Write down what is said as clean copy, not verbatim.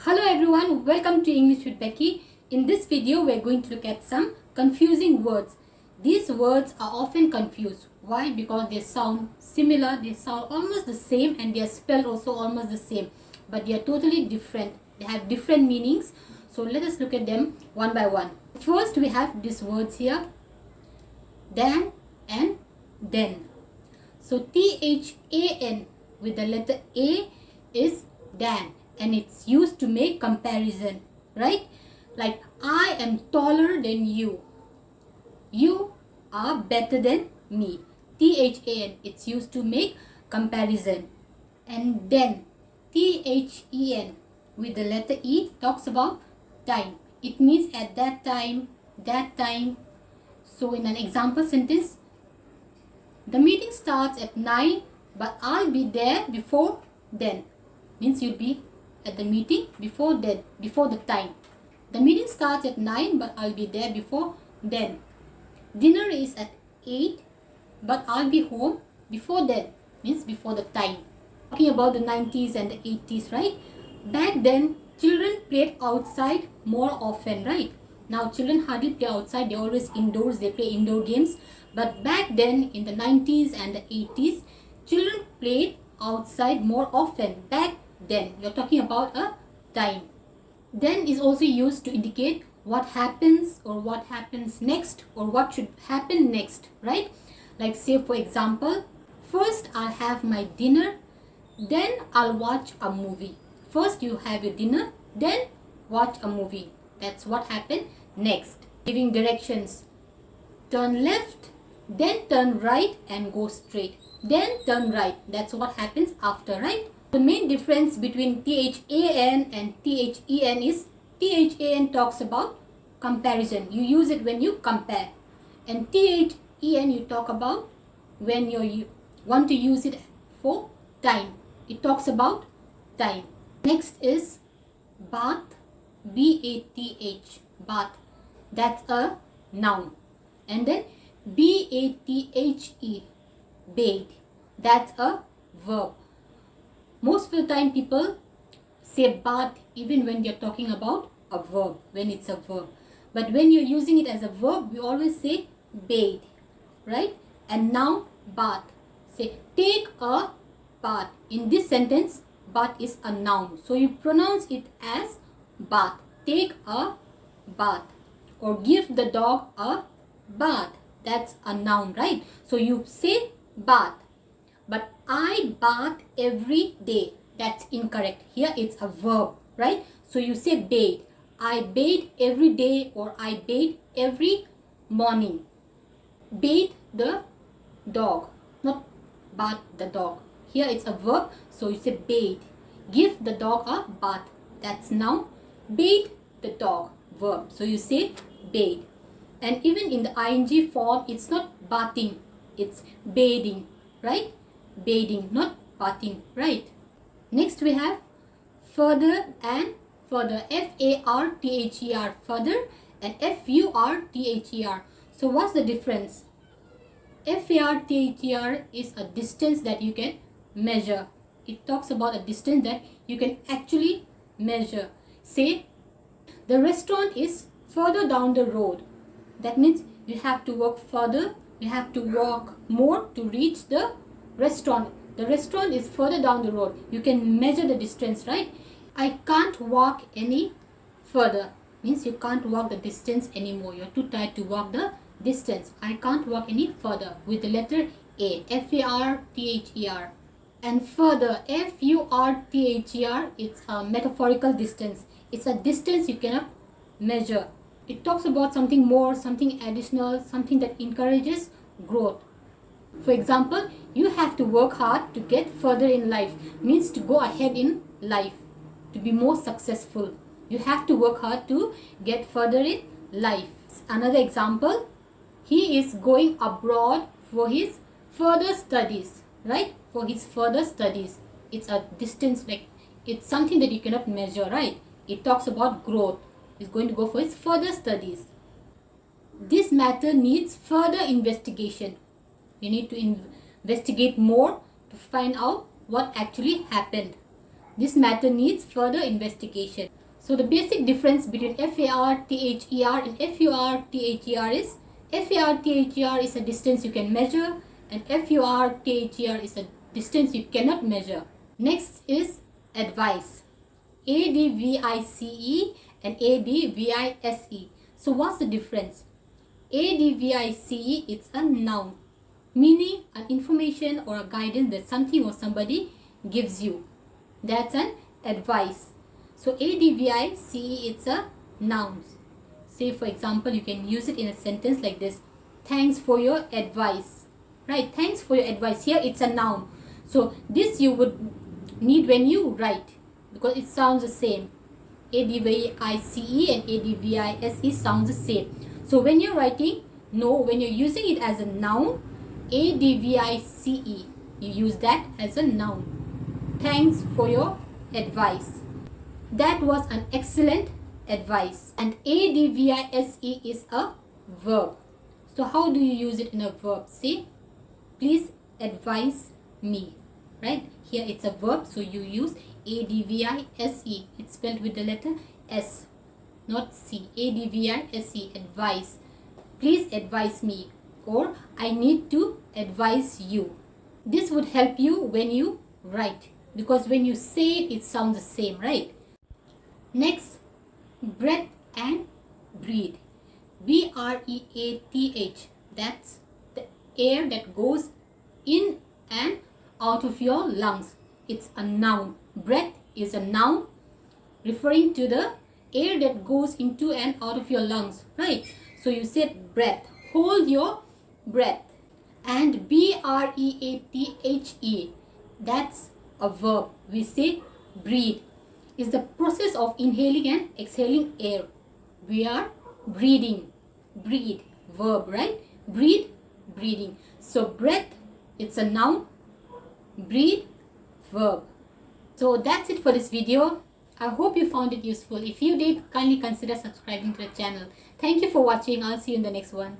Hello everyone, welcome to English with Becky. In this video, we're going to look at some confusing words. These words are often confused. Why? Because they sound similar, they sound almost the same, and they are spelled also almost the same. But they are totally different. They have different meanings. So let us look at them one by one. First, we have these words here. Than and then. So T-H-A-N with the letter A is than. And it's used to make comparison, right? Like, I am taller than you. You are better than me. T-H-A-N. It's used to make comparison. And then, T-H-E-N with the letter E talks about time. It means at that time, that time. So in an example sentence, the meeting starts at 9, but I'll be there before then. Means you'll be at the meeting before then, before the time. The meeting starts at 9, but I'll be there before then. Dinner is at 8, but I'll be home before then. Means before the time. Talking about the 90s and the 80s, right? Back then, children played outside more often, right? Now children hardly play outside. They're always indoors. They play indoor games. But back then, in the 90s and the 80s, children played outside more often. Back then, you're talking about a time. Then is also used to indicate what happens or what happens next or what should happen next, right? Like, say for example, first I'll have my dinner, then I'll watch a movie. First you have your dinner, then watch a movie. That's what happened next. Giving directions. Turn left, then turn right and go straight. Then turn right. That's what happens after, right? The main difference between T-H-A-N and T-H-E-N is T-H-A-N talks about comparison. You use it when you compare. And T-H-E-N you talk about when you want to use it for time. It talks about time. Next is bath, B-A-T-H, bath. That's a noun. And then B-A-T-H-E, bathe. That's a verb. Most of the time people say bath even when they're talking about a verb, when it's a verb. But when you're using it as a verb, we always say bathe, right? And now bath. Say take a bath. In this sentence, bath is a noun. So you pronounce it as bath. Take a bath. Or give the dog a bath. That's a noun, right? So you say bath. But I bath every day. That's incorrect. Here it's a verb, right? So you say bathe. I bathe every day or I bathe every morning. Bathe the dog, not bath the dog. Here it's a verb, so you say bathe. Give the dog a bath. That's noun. Bathe the dog, verb. So you say bathe. And even in the ing form, it's not bathing, it's bathing, right? Bathing, not bathing, right? Next we have further and further. F-A-R-T-H-E-R, further, and F-U-R-T-H-E-R. So what's the difference? F-A-R-T-H-E-R is a distance that you can measure. It talks about a distance that you can actually measure. Say, the restaurant is further down the road. That means you have to walk further, you have to walk more to reach the restaurant. The restaurant is further down the road. You can measure the distance, right? I can't walk any further. Means you can't walk the distance anymore. You're too tired to walk the distance. I can't walk any further with the letter A. F-A-R-T-H-E-R. And further, F-U-R-T-H-E-R, it's a metaphorical distance. It's a distance you cannot measure. It talks about something more, something additional, something that encourages growth. For example, you have to work hard to get further in life. Means to go ahead in life, to be more successful. You have to work hard to get further in life. Another example, he is going abroad for his further studies, right? For his further studies. It's a distance, like it's something that you cannot measure, right? It talks about growth. He's going to go for his further studies. This matter needs further investigation. You need to investigate more to find out what actually happened. This matter needs further investigation. So the basic difference between FAR-THER and FUR-THER is FAR-THER is a distance you can measure and FUR-THER is a distance you cannot measure. Next is advice. ADVICE and ADVISE. So what's the difference? ADVICE, it's a noun, meaning an information or a guidance that something or somebody gives you. That's an advice. So ADVICE, it's a noun. Say for example, you can use it in a sentence like this. Thanks for your advice. Right? Thanks for your advice. Here it's a noun. So this you would need when you write because it sounds the same. ADVICE and ADVISE sounds the same. So when you're writing, when you're using it as a noun, ADVICE, you use that as a noun. Thanks for your advice. That was an excellent advice. And ADVISE is a verb. So how do you use it in a verb? Say, please advise me. Right? Here it's a verb, so you use ADVISE. It's spelled with the letter S, not C. ADVISE, advice. Please advise me, or I need to advise you. This would help you when you write, because when you say it, it sounds the same, right? Next, breath and breathe. BREATH. That's the air that goes in and out of your lungs. It's a noun. Breath is a noun referring to the air that goes into and out of your lungs, right? So you said breath. Hold your breath. And BREATHE, that's a verb. We say breathe. Is the process of inhaling and exhaling air. We are breathing. Breathe, verb, right? Breathe, breathing. So breath, it's a noun. Breathe, verb. So that's it for this video. I hope you found it useful. If you did, kindly consider subscribing to the channel. Thank you for watching. I'll see you in the next one.